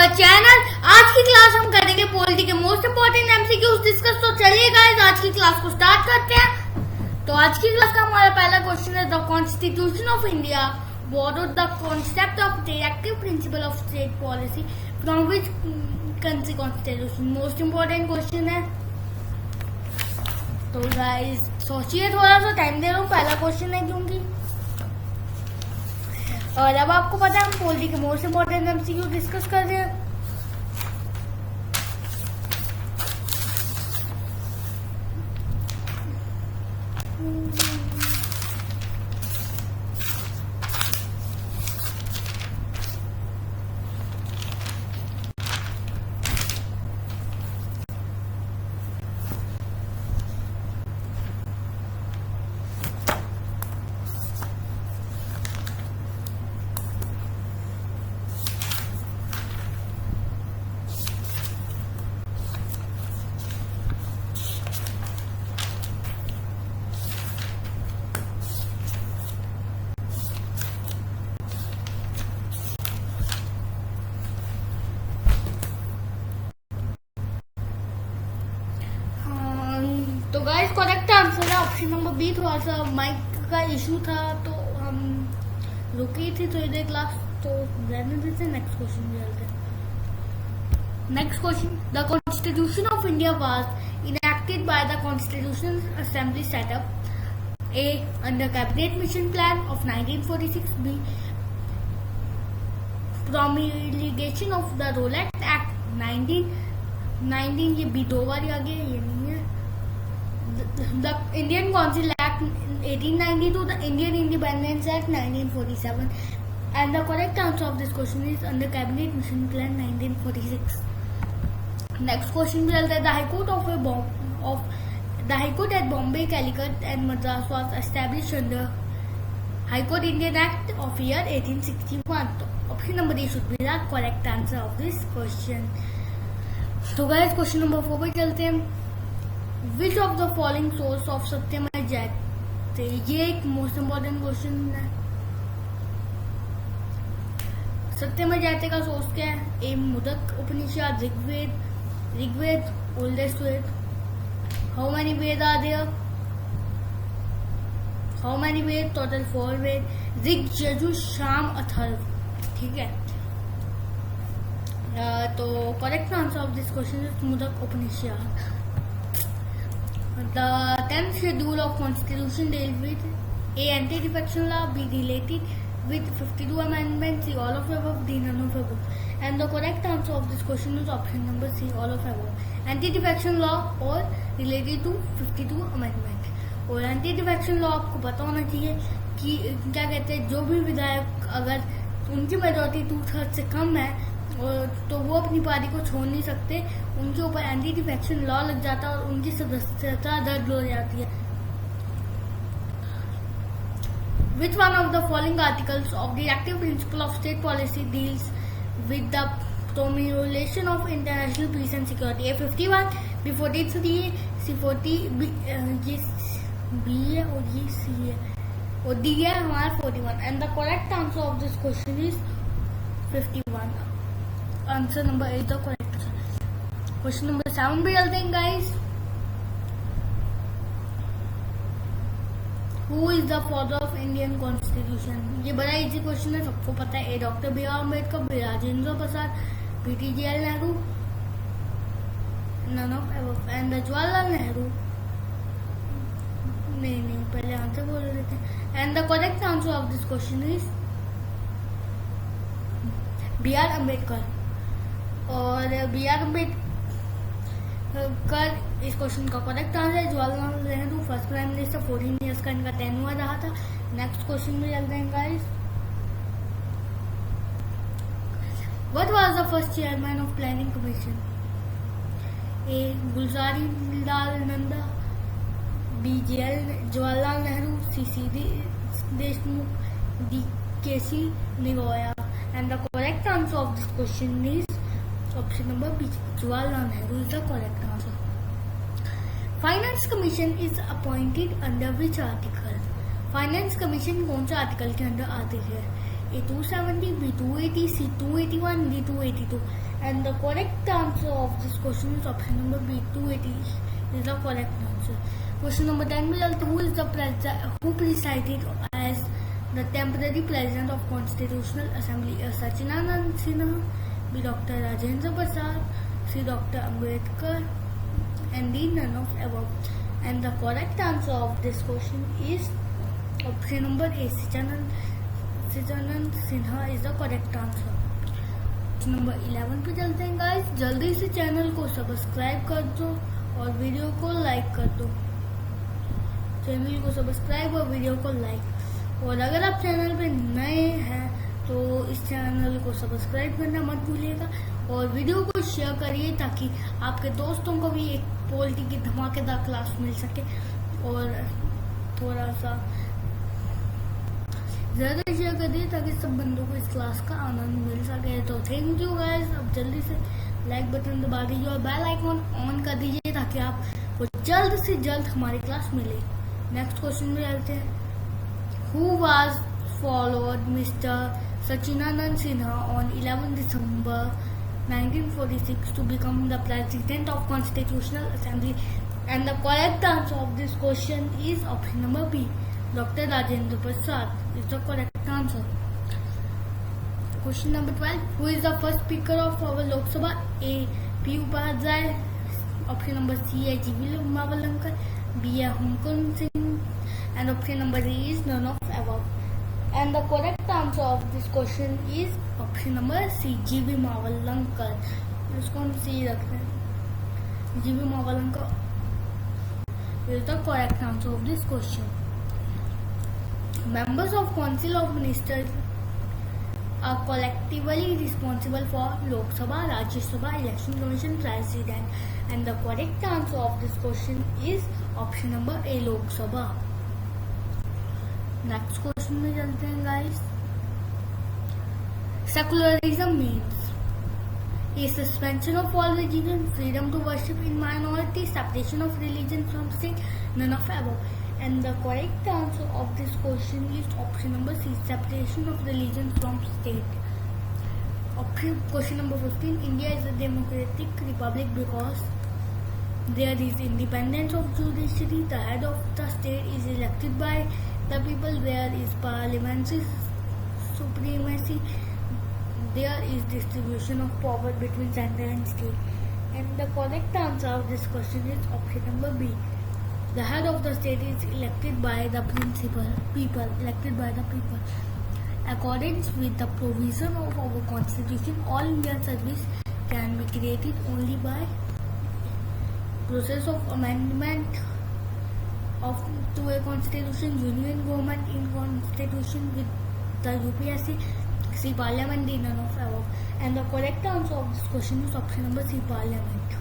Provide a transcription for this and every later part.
Our channel. आज की class हम करेंगे पॉलिटी के मोस्ट इंपोर्टेंट एमसीक्यूज डिस्कस। तो चलिए गाइस आज की क्लास को स्टार्ट करते हैं। तो आज की क्लास का हमारा पहला क्वेश्चन है the constitution of India borrowed the concept of directive principle of state policy from which country constitution। Most important question है। तो गाइस सोचिए, थोड़ा सा टाइम दे रहा हूँ, पहला क्वेश्चन है क्योंकि। और अब आपको पता है हम पॉलिटी के मोस्ट इम्पोर्टेंट एमसीक्यू डिस्कस कर रहे हैं। तो गाइस करेक्ट आंसर है ऑप्शन नंबर बी। थोड़ा सा माइक का इशू था तो हम रुकी थी थोड़ी देर क्लास, तो रहने देते। नेक्स्ट क्वेश्चन भी चलते हैं। Next question, the constitution of India was enacted by the constitution assembly setup A under cabinet mission plan of 1946, B promulgation of the Rowlatt Act 1919, ये बी दो बार आ गया, ये नहीं है। The Indian Council Act 1892, the Indian Independence Act 1947, and the correct answer of this question is under Cabinet Mission Plan 1946. Next question भी चलता है। The High Court at Bombay, Calicut, and Madras was established under High Court Indian Act of year 1861. तो option number D should be the correct answer of this question. तो guys question number 4 पे चलते हैं। Which of the following source of सत्यमेव जयते, ये एक most important question है। सत्यमेव जयते का सोर्स क्या है? A Mundaka Upanishad, Rigveda, oldest Veda. How many Veda are there? How many Veda? Total 4 Veda, Rig, Yajur, Sama, Atharva. ठीक है, तो correct answer of this question is Mundaka Upanishad. The 10th schedule of Constitution deals with A. Anti-defection law, B. Related with 52 amendments, C. All of the above, D. None of the above. And the correct answer of this question is option number C. All of the above. Anti-defection law और related to 52 amendment। और anti-defection law आपको पता होना चाहिए कि क्या कहते हैं, जो भी विधायक अगर उनकी मेजोरिटी 2/3 से कम है तो वो अपनी पार्टी को छोड़ नहीं सकते, उनके ऊपर एंटी डिफेक्शन लॉ लग जाता है और उनकी सदस्यता रद्द हो जाती है। Which one of the following articles of the Directive Principle of State Policy deals with the promulgation of international peace and security? A 51, B 43, C 40, ये B है और ये C है और D है हमारा 41। And the correct answer of this question is 51। Answer number 8 the correct. Question number 7 भी चलते हैं guys. Who is the father of Indian constitution? ये बड़ा इजी क्वेश्चन है, सबको पता है। A doctor B R Ambedkar, B Rajendra Prasad, B T G L Nehru, none of above. And Jawaharlal Nehru, नहीं पहले आंसर बोल देते हैं। And the correct answer of this question is B R Ambedkar. और बी आर अम्बेडकर इस क्वेश्चन का करेक्ट आंसर है। Jawaharlal Nehru first prime minister, 14 years का इनका टेन्योर रहा था। नेक्स्ट क्वेश्चन में चलते हैं guys. What was the first chairman of planning commission? A Gulzari Lal Nanda, B Jawaharlal Nehru, C Deshmukh, D K C Neogy. And the correct answer of this question is option number B. Jawaharlal Nehru is the correct answer. Finance Commission is appointed under which article? Finance Commission कौन सा article के अंदर आती है? A 270, B 280, C 281, D 282. And the correct answer of this question is option number B 280 is the correct answer. Question number 10 में चलते, who presided as the temporary president of Constitutional Assembly? A Sachinanand Sinha, B Dr. Rajendra Prasad, C Dr. Ambedkar, and D none of above. And the correct answer of this question is option number A, Sachinanand Sinha is the correct answer. Number 11 पे चलते हैं guys. जल्दी से channel को subscribe कर दो और video को लाइक कर दो. चैनल को सब्सक्राइब और वीडियो को लाइक. और अगर आप चैनल पे नए हैं तो इस चैनल को सब्सक्राइब करना मत भूलिएगा और वीडियो को शेयर करिए ताकि आपके दोस्तों को भी एक पॉलिटी की धमाकेदार क्लास मिल सके और थोड़ा सा ज़्यादा शेयर कर दिए ताकि सब बंदों को इस क्लास का आनंद मिल सके. तो थैंक यू गाइस. अब जल्दी से लाइक बटन दबा दीजिए और बेल आइकॉन ऑन कर दीजिए ताकि आपको जल्द से जल्द हमारी क्लास मिले. नेक्स्ट क्वेश्चन में चलते हैं. Who was followed mister Sachchidananda Sinha on 11 December 1946 to become the president of Constitutional Assembly? And the correct answer of this question is option number B. Dr. Rajendra Prasad is the correct answer. Question number 12. Who is the first speaker of our Lok Sabha? A. P. Upadhyay. Option number C. G.V. Mavalankar. B. Hong Kong Singh. And option number D is none of above. And the correct answer of this question is option number C. G.V. Mavalankar. इसको हम C रखते हैं. G.V. Mavalankar is the correct answer of this question. Members of Council of Ministers are collectively responsible for Lok Sabha, Rajya Sabha, Election Commission, President. And the correct answer of this question is option number A, Lok Sabha. Next question में चलते हैं guys. Secularism means a suspension of all religion, freedom to worship in minority, separation of religion from state, none of above. And the correct answer of this question is option number C, separation of religion from state. Question number 15. India is a democratic republic because there is independence of judiciary. The head of the state is elected by the people. There is parliamentary supremacy. There is distribution of power between center and state. And the correct answer of this question is option number B. The head of the state is elected by the people, elected by the people. According with the provision of our constitution, all Indian service can be created only by process of amendment to a constitution, union government in constitution with the UPSC, C parliament, D none of above. And the correct answer of this question is option number C, parliament.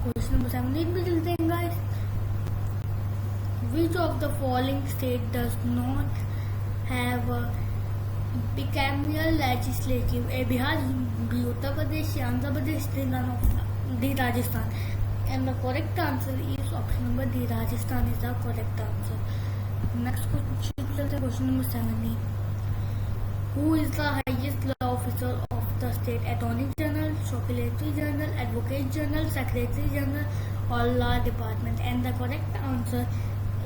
Question number 17 पे चलते हैं guys. Which of the following state does not have a bicameral legislature? A. Bihar, B. Uttar Pradesh, Andhra Pradesh, D. Rajasthan. And the correct answer is option number D, Rajasthan is the correct answer. Next question पे चलते हैं. Question number 17. Who is the highest law officer of the state? Attorney General, Secretary General, Advocate General, Secretary General, or Law Department? And the correct answer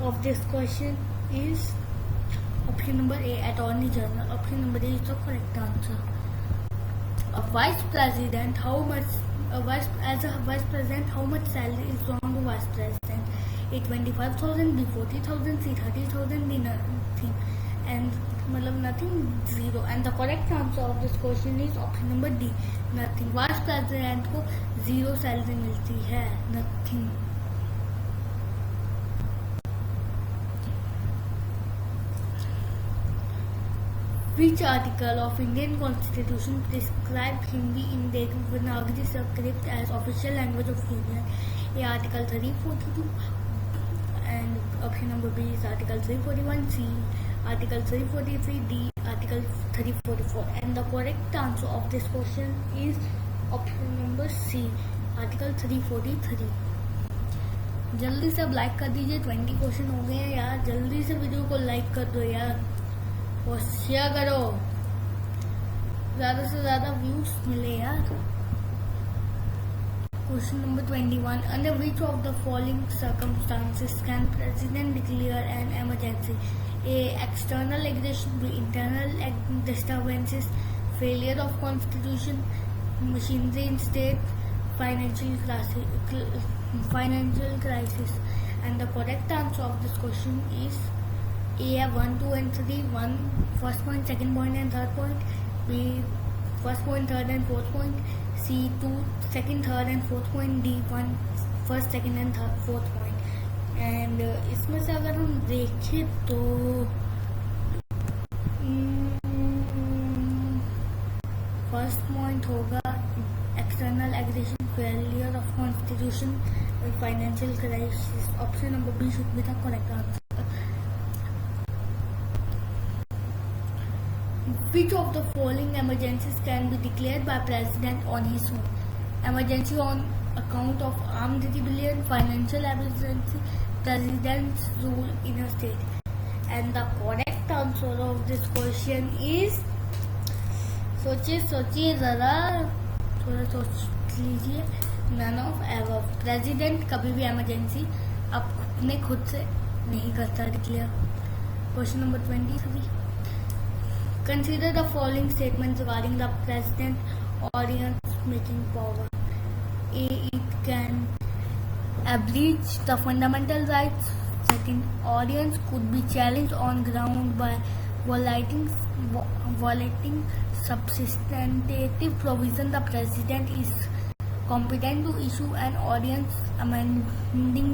of this question is option number A, Attorney General. Option number A is the correct answer. A vice president, as a vice president, how much salary is drawn to vice president? A 25,000, B 40,000, C 30,000, D nothing. And nothing, zero. And the correct answer of this question is option number D, nothing. Vice president को zero salary मिलती है, nothing. Which article of Indian Constitution prescribes Hindi in Devanagari script as official language of Union? A. Article 342, and option number B is Article 341, C Article 343, D Article 344. And the correct answer of this question is option number C, Article 343. जल्दी से अब like कर दीजिए, 20 question हो गए हैं यार. जल्दी से वीडियो को लाइक कर दो यार. और शेयर करो, ज़्यादा से ज़्यादा व्यूज मिले यार। Question number 21. Under which of the following circumstances can President declare an emergency? A. External aggression. B. Internal disturbances. Failure of constitution. Machinery in state. Financial crisis. And the correct answer of this question is A. 1, 2 and 3. 1 first point, second point and third point. B. first point, third and fourth point. C. 2 second, third and fourth point. D. 1 first, second and third, fourth point. And इसमें से अगर हम देखें तो first point होगा external aggression, failure of constitution, financial crisis. Option number B should be the correct answer. Which of the following emergencies can be declared by President on his own? Emergency on account of armed rebellion, financial emergency, President's rule in a state. And the correct answer of this question is, सोचिए ज़रा, थोड़ा सोच लीजिए, none of above। President कभी भी emergency अपने खुद से नहीं करता declare. Question number 23। Consider the following statements regarding the president audience making power. A. It can abridge the fundamental rights. Second, audience could be challenged on ground by violating substantive provision. The president is competent to issue an audience amending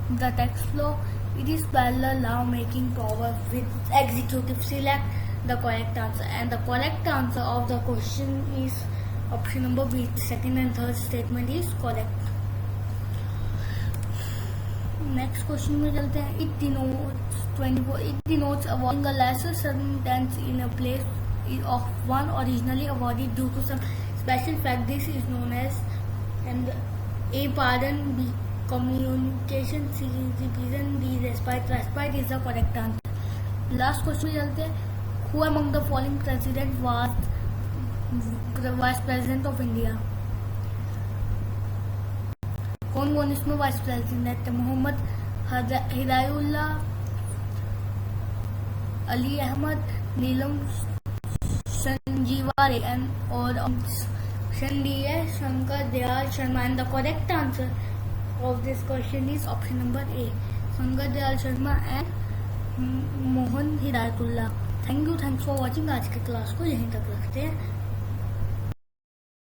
the text law. It is parallel law making power with executive. Select the correct answer, and the correct answer of the question is option number B. Second and third statement is correct. Next question में चलते हैं। It denotes 24. It denotes awarding a lesser sentence in a place of one originally awarded due to some special fact. This is known as and A. Pardon. B. Communication. C. Revision. D. Respite. Respite is the correct answer. Last question में चलते हैं। Who among the following president was the vice president of India? कौन इसमें vice president है? मोहम्मद हिदायुल्लाह, अली अहमद, नीलम संजीवा और option D है Shankar Dayal Sharma. And the correct answer of this question is option number A, Shankar Dayal Sharma and Mohan Hidayatullah. Thanks for watching. आज के क्लास को यहीं तक रखते हैं।